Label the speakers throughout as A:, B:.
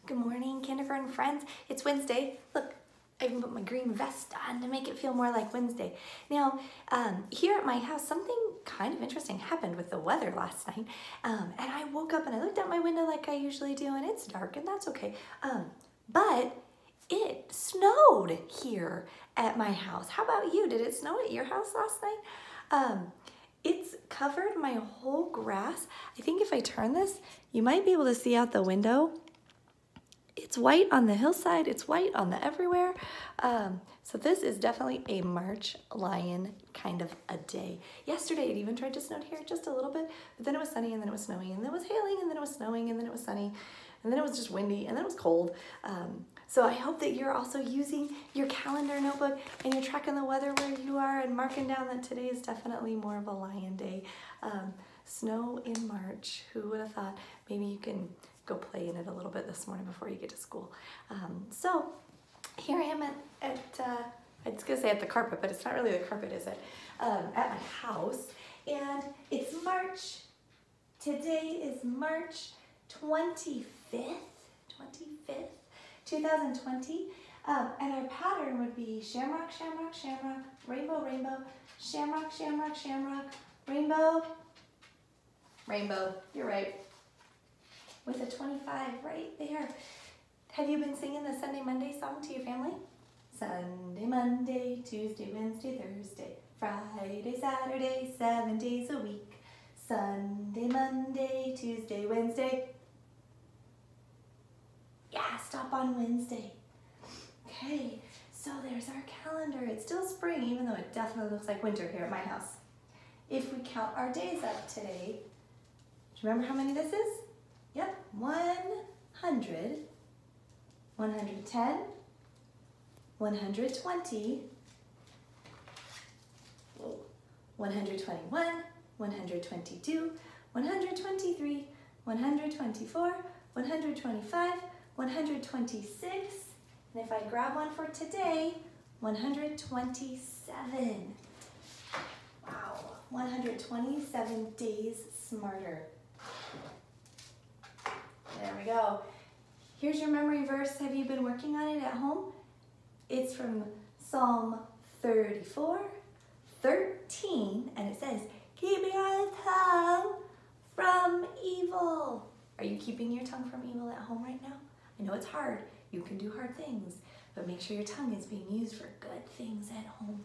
A: Good morning, kindergarten friends. It's Wednesday. Look, I even put my green vest on to make it feel more like Wednesday. Now, here at my house, something kind of interesting happened with the weather last night. And I woke up and I looked out my window like I usually do, and it's dark, and that's okay. But it snowed here at my house. How about you? Did it snow at your house last night? It's covered my whole grass. I think if I turn this, you might be able to see out the window. It's white on the hillside, it's white on the everywhere. So this is definitely a March lion kind of a day. Yesterday it even tried to snow here just a little bit, but then it was sunny and then it was snowing and then it was hailing and then it was snowing and then it was sunny and then it was just windy and then it was cold. So I hope that you're also using your calendar notebook and you're tracking the weather where you are and marking down that today is definitely more of a lion day. Snow in March, who would have thought? Maybe you can go play in it a little bit this morning before you get to school. So here I am at I was gonna say at the carpet, but it's not really the carpet, is it? At my house, and it's March. Today is March 25th, 2020, and our pattern would be shamrock, shamrock, shamrock, rainbow, rainbow, shamrock, shamrock, shamrock, rainbow, rainbow. You're right. With a 25 right there. Have you been singing the Sunday Monday song to your family? Sunday, Monday, Tuesday, Wednesday, Thursday, Friday, Saturday, 7 days a week. Sunday, Monday, Tuesday, Wednesday. Yeah, stop on Wednesday. Okay, so there's our calendar. It's still spring, even though it definitely looks like winter here at my house. If we count our days up today, do you remember how many this is? Yep, 100, 110, 120, 121, 122, 123, 124, 125, 126, and if I grab one for today, 127. Wow, 127 days smarter. There we go. Here's your memory verse. Have you been working on it at home? It's from Psalm 34:13, and it says, keep your tongue from evil. Are you keeping your tongue from evil at home right now? I know it's hard. You can do hard things, but make sure your tongue is being used for good things at home.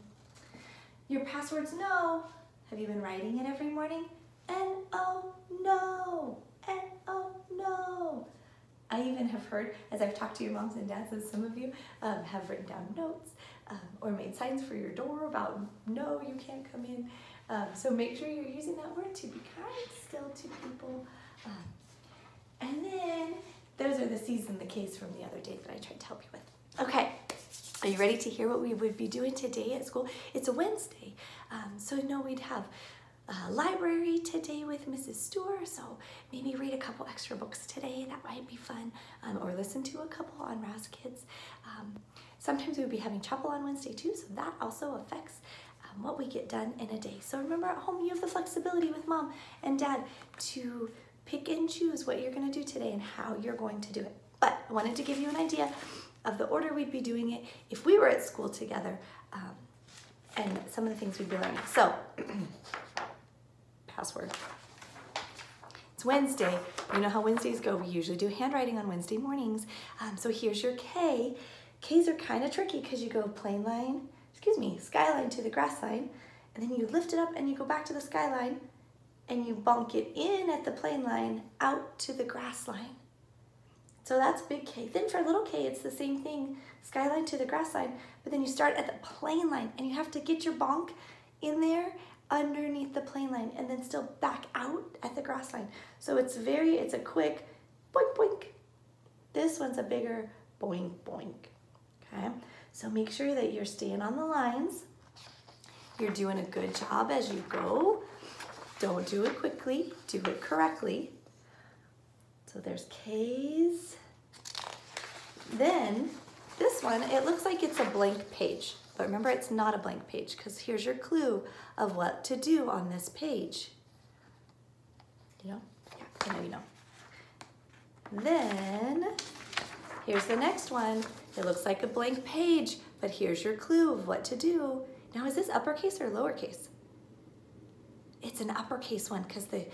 A: Your passwords know. Have you been writing it every morning? N-O-No. N-O-No. I even have heard, as I've talked to your moms and dads, and some of you have written down notes or made signs for your door about no, you can't come in. So make sure you're using that word to be kind still to people. And then those are the C's and the K's from the other day that I tried to help you with. Okay, are you ready to hear what we would be doing today at school? It's a Wednesday, so I know we'd have library today with Mrs. Stewart, so maybe read a couple extra books today, that might be fun, or listen to a couple on Raz Kids. Sometimes we'll be having chapel on Wednesday too, so that also affects what we get done in a day. So remember, at home you have the flexibility with mom and dad to pick and choose what you're going to do today and how you're going to do it. But I wanted to give you an idea of the order we'd be doing it if we were at school together, and some of the things we'd be learning. So password. It's Wednesday. You know how Wednesdays go. We usually do handwriting on Wednesday mornings. So here's your K. K's are kind of tricky because you go skyline to the grass line, and then you lift it up and you go back to the skyline and you bonk it in at the plane line out to the grass line. So that's big K. Then for little k, it's the same thing, skyline to the grass line, but then you start at the plane line and you have to get your bonk in there underneath the plane line and then still back out at the grass line. So it's a quick boink boink. This one's a bigger boink boink, okay? So make sure that you're staying on the lines. You're doing a good job as you go. Don't do it quickly, do it correctly. So there's K's. Then this one, it looks like it's a blank page. But remember, it's not a blank page because here's your clue of what to do on this page. You know? Yeah, I know you know. Then Here's the next one. It looks like a blank page, but here's your clue of what to do. Now, is this uppercase or lowercase? It's an uppercase one because the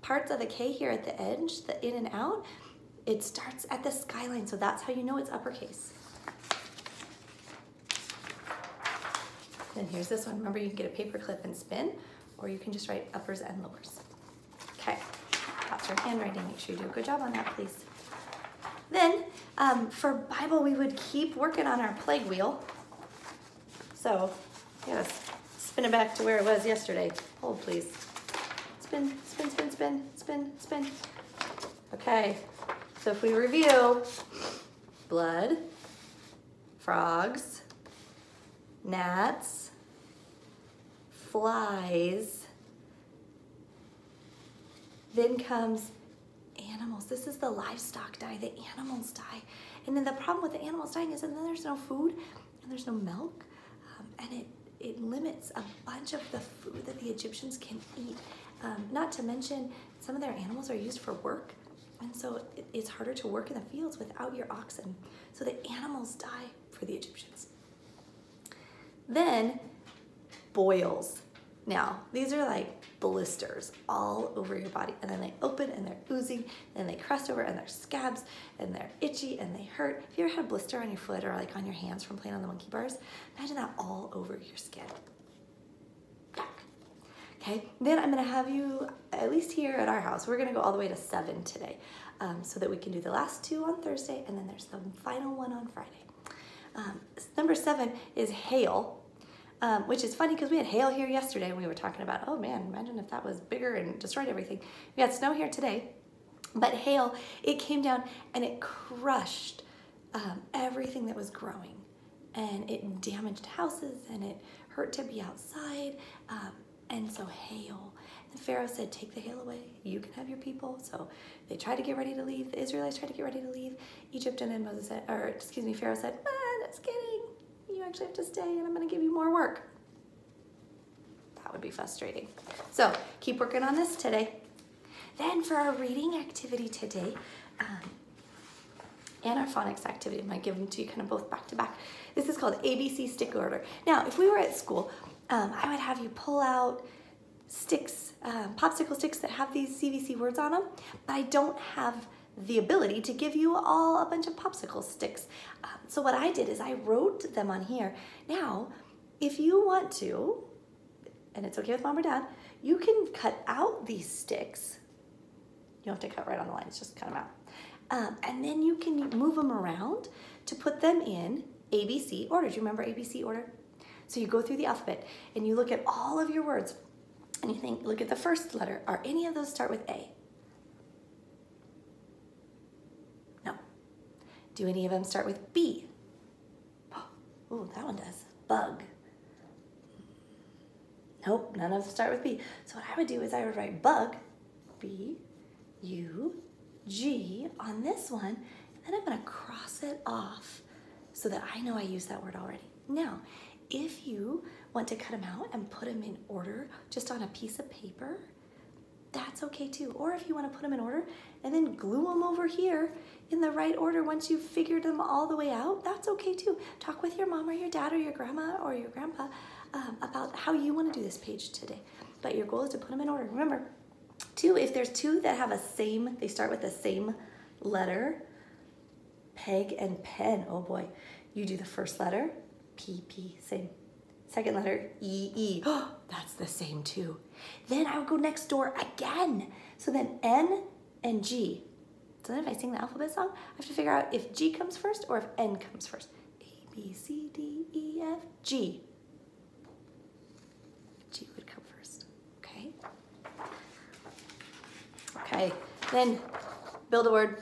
A: parts of the K here at the edge, the in and out, it starts at the skyline, so that's how you know it's uppercase. Then here's this one. Remember, you can get a paper clip and spin, or you can just write uppers and lowers. Okay, that's your handwriting. Make sure you do a good job on that, please. Then, for Bible, we would keep working on our plague wheel. So, yes, spin it back to where it was yesterday. Hold, please. Spin, spin, spin, spin, spin, spin. Okay, so if we review, blood, frogs, gnats, flies, then comes animals. This is the livestock die, the animals die. And then the problem with the animals dying is that then there's no food and there's no milk, and it limits a bunch of the food that the Egyptians can eat. Not to mention, some of their animals are used for work, and so it's harder to work in the fields without your oxen. So the animals die for the Egyptians. Then, boils. Now, these are like blisters all over your body, and then they open and they're oozing, and they crust over and they're scabs, and they're itchy and they hurt. Have you ever had a blister on your foot or like on your hands from playing on the monkey bars? Imagine that all over your skin. Yuck. Okay, then I'm gonna have you, at least here at our house, we're gonna go all the way to 7 today, so that we can do the last 2 on Thursday, and then there's the final one on Friday. Number 7 is hail. Which is funny because we had hail here yesterday and we were talking about, oh man, imagine if that was bigger and destroyed everything. We had snow here today, but hail, it came down and it crushed everything that was growing, and it damaged houses and it hurt to be outside, and so hail. And Pharaoh said, take the hail away, you can have your people. So they tried to get ready to leave, the Israelites tried to get ready to leave Egypt, and then Moses said, or excuse me, Pharaoh said, just kidding. You actually have to stay and I'm gonna give you more work. That would be frustrating. So keep working on this today. Then for our reading activity today, and our phonics activity, I might give them to you kind of both back to back. This is called ABC stick order. Now, if we were at school, I would have you pull out sticks, popsicle sticks that have these CVC words on them, but I don't have the ability to give you all a bunch of popsicle sticks. So what I did is I wrote them on here. Now, if you want to, and it's okay with mom or dad, you can cut out these sticks. You don't have to cut right on the lines, just cut them out. And then you can move them around to put them in ABC order. Do you remember ABC order? So you go through the alphabet and you look at all of your words and you think, look at the first letter. Are any of those start with A? Do any of them start with B? Oh, that one does. Bug. Nope, none of them start with B. So what I would do is I would write bug, B-U-G, on this one, and then I'm gonna cross it off so that I know I used that word already. Now, if you want to cut them out and put them in order just on a piece of paper, that's okay too. Or if you want to put them in order and then glue them over here in the right order once you've figured them all the way out, that's okay too. Talk with your mom or your dad or your grandma or your grandpa about how you want to do this page today. But your goal is to put them in order. Remember, too, if there's 2 that have they start with the same letter, peg and pen, oh boy, you do the first letter, P, same. Second letter, E. Oh, that's the same too. Then I would go next door again. So then N and G. So then if I sing the alphabet song, I have to figure out if G comes first or if N comes first. A, B, C, D, E, F, G. G would come first, okay? Okay, then build a word.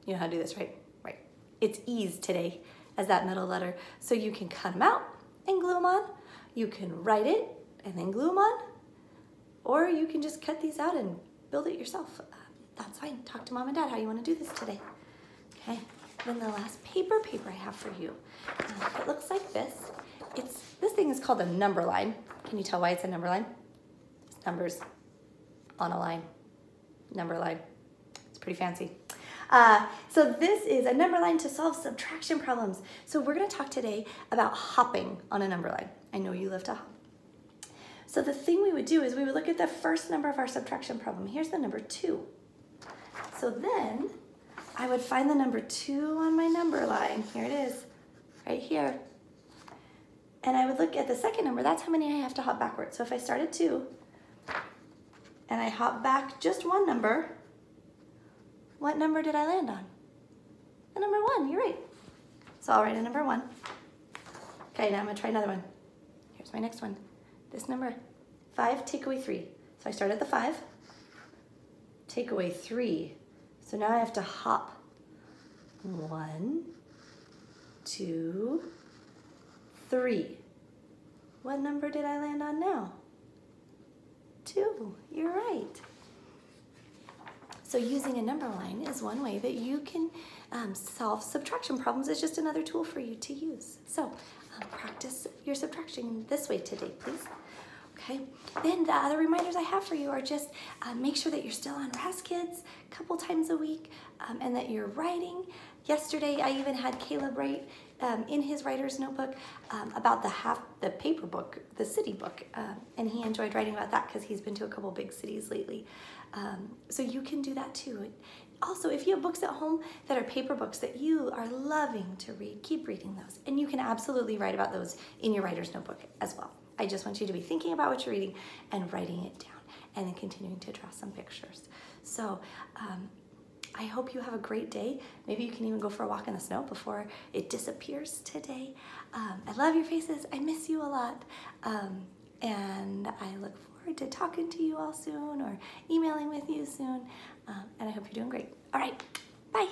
A: You know how to do this, right? Right. It's E's today as that middle letter. So you can cut them out and glue them on. You can write it and then glue them on, or you can just cut these out and build it yourself. That's fine. Talk to mom and dad how you want to do this today. Okay, then the last paper I have for you. It looks like this. This thing is called a number line. Can you tell why it's a number line? It's numbers on a line, number line. It's pretty fancy. So this is a number line to solve subtraction problems. So we're going to talk today about hopping on a number line. I know you love to hop. So the thing we would do is we would look at the first number of our subtraction problem. Here's the number 2. So then I would find the number 2 on my number line. Here it is, right here. And I would look at the second number. That's how many I have to hop backwards. So if I start at 2 and I hop back just one number, what number did I land on? The number 1, you're right. So I'll write a number 1. Okay, now I'm gonna try another one. Here's my next one. This number, 5, take away 3. So I start at the 5, take away 3. So now I have to hop 1, 2, 3. What number did I land on now? 2, you're right. So using a number line is one way that you can solve subtraction problems. It's just another tool for you to use. So practice your subtraction this way today, please. Okay, then the other reminders I have for you are just make sure that you're still on Raz-Kids a couple times a week and that you're writing. Yesterday, I even had Caleb write in his writer's notebook about the paper book, the city book, and he enjoyed writing about that because he's been to a couple big cities lately. So you can do that too. Also, if you have books at home that are paper books that you are loving to read, keep reading those. And you can absolutely write about those in your writer's notebook as well. I just want you to be thinking about what you're reading and writing it down and then continuing to draw some pictures. So I hope you have a great day. Maybe you can even go for a walk in the snow before it disappears today. I love your faces. I miss you a lot. And I look forward to talking to you all soon or emailing with you soon. And I hope you're doing great. All right, bye.